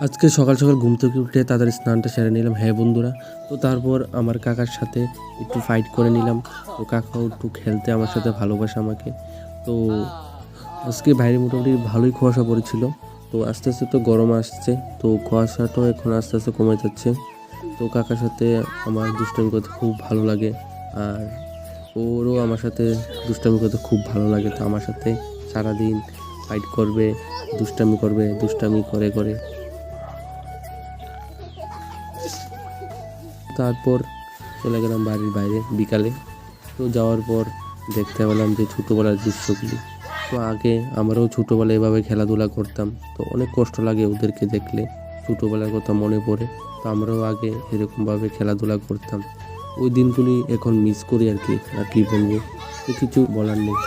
আজকে সকাল সকাল ঘুম থেকে উঠে তাড়াতাড়ি স্নানটা সেরে নিলাম। হ্যাঁ বন্ধুরা, তো তারপর আমার কাকার সাথে একটু ফাইট করে নিলাম। তো কাকাও একটু খেলতে আমার সাথে ভালোবাসে আমাকে। তো আজকে বাইরে মোটামুটি ভালোই কুয়াশা পড়েছিল। তো আস্তে আস্তে তো গরম আসছে, তো কুয়াশাটাও এখন আস্তে আস্তে কমে যাচ্ছে। তো কাকার সাথে আমার দুষ্টামি করতে খুব ভালো লাগে, আর ওরও আমার সাথে দুষ্টামি করতে খুব ভালো লাগে। তো আমার সাথে সারাদিন ফাইট করবে, দুষ্টামি করে করে। তারপর চলে গেলাম বাড়ির বাইরে বিকালে। তো যাওয়ার পর দেখতে পেলাম যে ছোটোবেলার দৃশ্যগুলি। তো আগে আমরাও ছোটোবেলায় এভাবে খেলাধুলা করতাম, তো অনেক কষ্ট লাগে ওদেরকে দেখলে, ছোটোবেলার কথা মনে পড়ে। তো আমরাও আগে এরকমভাবে খেলাধুলা করতাম। ওই দিনগুলি এখন মিস করি আর কি বলবো, তো কিছু বলার নেই।